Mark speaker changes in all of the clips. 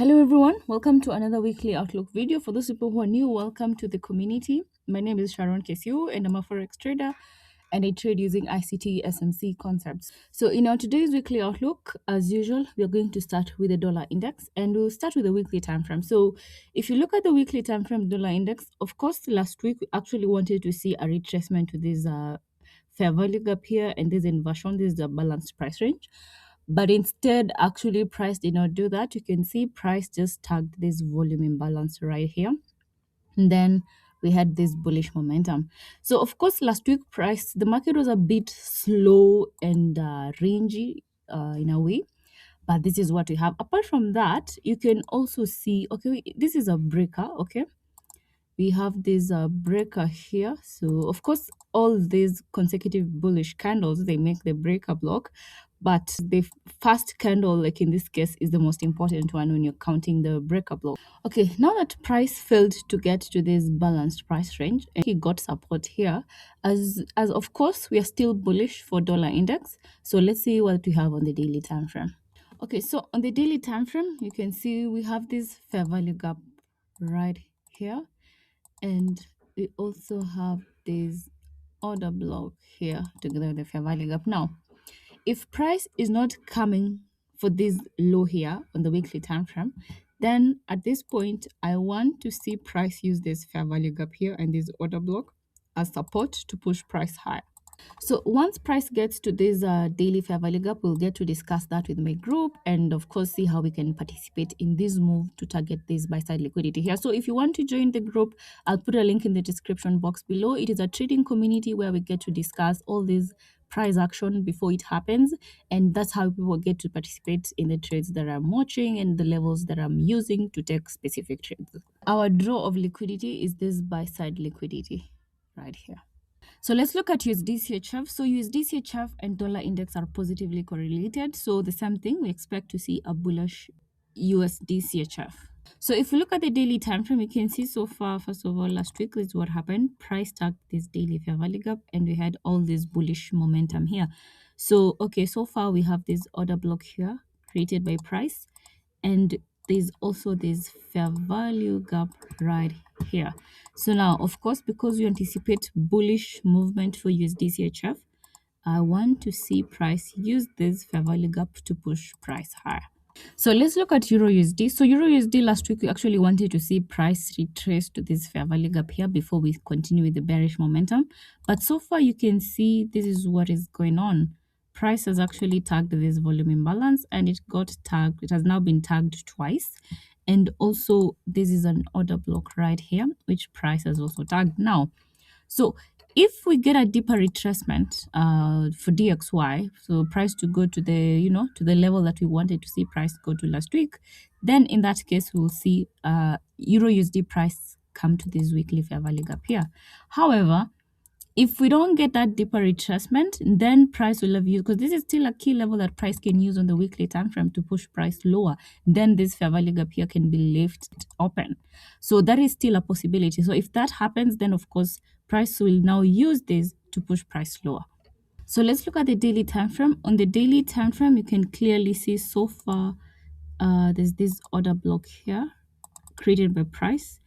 Speaker 1: Hello everyone, welcome to another weekly Outlook video. For those people who are new, welcome to the community. My name is Sharon Kessiotrades and I'm a forex trader and I trade using ICT SMC concepts. So in our today's weekly Outlook, as usual, we are going to start with the dollar index and we'll start with the weekly time frame. So if you look at the weekly time frame dollar index, of course, last week we actually wanted to see a retracement to this fair value gap here and this inversion. This is a balanced price range, but instead actually price did not do that. You can see price just tagged this volume imbalance right here, and then we had this bullish momentum. So of course last week the market was a bit slow and rangy in a way, but this is what we have. Apart from that, you can also see, okay, this is a breaker. Okay, we have this breaker here. So of course all these consecutive bullish candles, they make the breaker block, but the first candle, like in this case, is the most important one when you're counting the breaker block. Okay, now that price failed to get to this balanced price range and he got support here, as of course we are still bullish for dollar index. So let's see what we have on the daily time frame. Okay, so on the daily time frame, you can see we have this fair value gap right here, and we also have this order block here together with the fair value gap. Now, if price is not coming for this low here on the weekly time frame, then at this point I want to see price use this fair value gap here and this order block as support to push price higher. So once price gets to this daily fair value gap, we'll get to discuss that with my group and of course see how we can participate in this move to target this buy side liquidity here. So if you want to join the group, I'll put a link in the description box below. It is a trading community where we get to discuss all these price action before it happens, and that's how people get to participate in the trades that I'm watching and the levels that I'm using to take specific trades. Our draw of liquidity is this buy side liquidity right here. So let's look at USDCHF. So USDCHF and dollar index are positively correlated. So the same thing, we expect to see a bullish USDCHF. So if we look at the daily time frame, you can see so far, first of all, last week is what happened. Price tagged this daily fair value gap and we had all this bullish momentum here. So, okay, so far we have this order block here created by price, and there's also this fair value gap right here. So now, of course, because we anticipate bullish movement for USDCHF, I want to see price use this fair value gap to push price higher. So let's look at EURUSD. So EURUSD last week, we actually wanted to see price retrace to this fair value gap here before we continue with the bearish momentum. But so far you can see this is what is going on. Price has actually tagged this volume imbalance and it got tagged. It has now been tagged twice. And also this is an order block right here, which price has also tagged now. So if we get a deeper retracement for DXY, so price to go to the, to the level that we wanted to see price go to last week, then in that case, we'll see EURUSD price come to this weekly fair value gap here. However, if we don't get that deeper retracement, then price will have used, because this is still a key level that price can use on the weekly time frame to push price lower, then this fair value gap here can be left open. So that is still a possibility. So if that happens, then of course price will now use this to push price lower. So let's look at the daily time frame. On the daily time frame, you can clearly see so far there's this order block here created by price,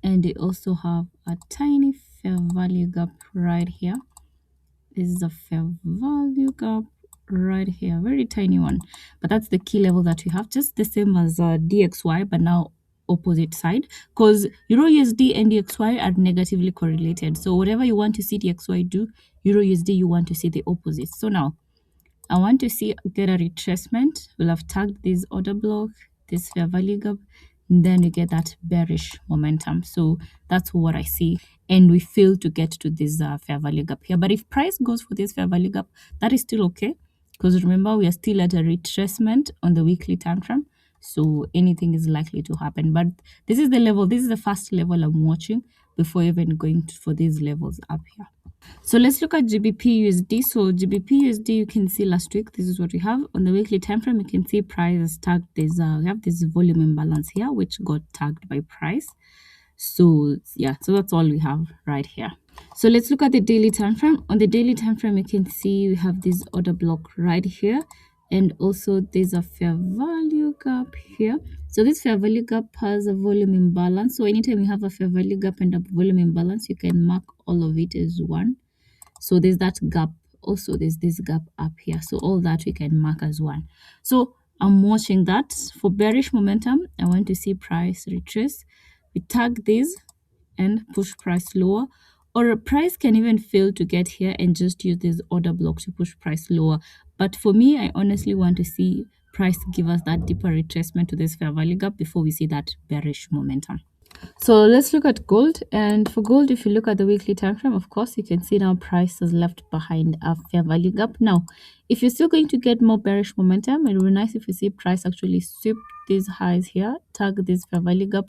Speaker 1: and they also have a tiny fair value gap right here. This is a fair value gap right here, very tiny one, but that's the key level that we have, just the same as DXY, but now opposite side, because EURUSD and DXY are negatively correlated. So whatever you want to see DXY do, EURUSD you want to see the opposite. So now I want to see get a retracement. We'll have tagged this order block, this fair value gap, and then you get that bearish momentum. So that's what I see, and we fail to get to this fair value gap here. But if price goes for this fair value gap, that is still okay, because remember we are still at a retracement on the weekly time frame, so anything is likely to happen. But this is the level, this is the first level I'm watching before even going for these levels up here. So let's look at GBPUSD. So GBPUSD, you can see last week, this is what we have. On the weekly time frame, you can see price has tagged this, we have this volume imbalance here, which got tagged by price. So yeah, so that's all we have right here. So let's look at the daily time frame. On the daily time frame, you can see we have this order block right here, and also there's a fair value gap here. So this fair value gap has a volume imbalance. So anytime you have a fair value gap and a volume imbalance, you can mark all of it as one. So there's that gap. Also, there's this gap up here. So all that we can mark as one. So I'm watching that. For bearish momentum, I want to see price retrace. We tag this and push price lower, or a price can even fail to get here and just use this order block to push price lower. But for me, I honestly want to see price give us that deeper retracement to this fair value gap before we see that bearish momentum. So let's look at gold. And for gold, if you look at the weekly time frame, of course, you can see now price is left behind a fair value gap. Now, if you're still going to get more bearish momentum, it would be nice if you see price actually sweep these highs here, tag this fair value gap,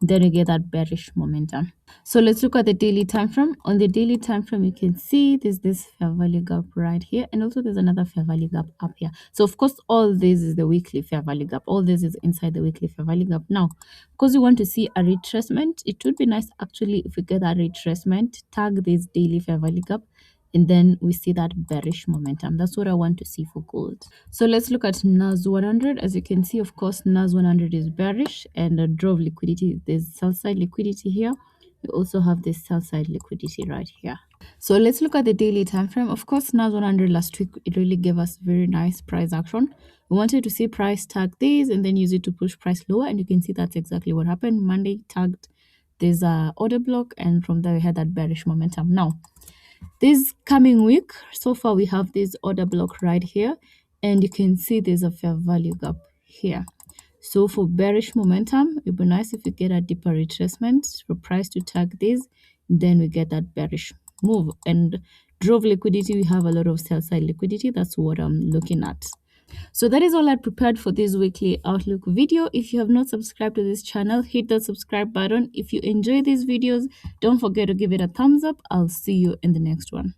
Speaker 1: then you get that bearish momentum. So let's look at the daily time frame. On the daily time frame, you can see there's this fair value gap right here, and also there's another fair value gap up here. So of course, all this is the weekly fair value gap. All this is inside the weekly fair value gap. Now, because we want to see a retracement, it would be nice actually if we get that retracement, tag this daily fair value gap, and then we see that bearish momentum. That's what I want to see for gold. So let's look at NAS 100. As you can see, of course, NAS 100 is bearish and drove liquidity. There's sell side liquidity here. We also have this sell side liquidity right here. So let's look at the daily time frame. Of course, NAS 100 last week, it really gave us very nice price action. We wanted to see price tag this and then use it to push price lower, and you can see that's exactly what happened. Monday tagged this order block, and from there we had that bearish momentum. Now, this coming week, so far we have this order block right here, and you can see there's a fair value gap here. So for bearish momentum, it would be nice if we get a deeper retracement for price to tag this, then we get that bearish move. And drove liquidity, we have a lot of sell side liquidity. That's what I'm looking at. So that is all I prepared for this weekly Outlook video. If you have not subscribed to this channel, hit the subscribe button. If you enjoy these videos, don't forget to give it a thumbs up. I'll see you in the next one.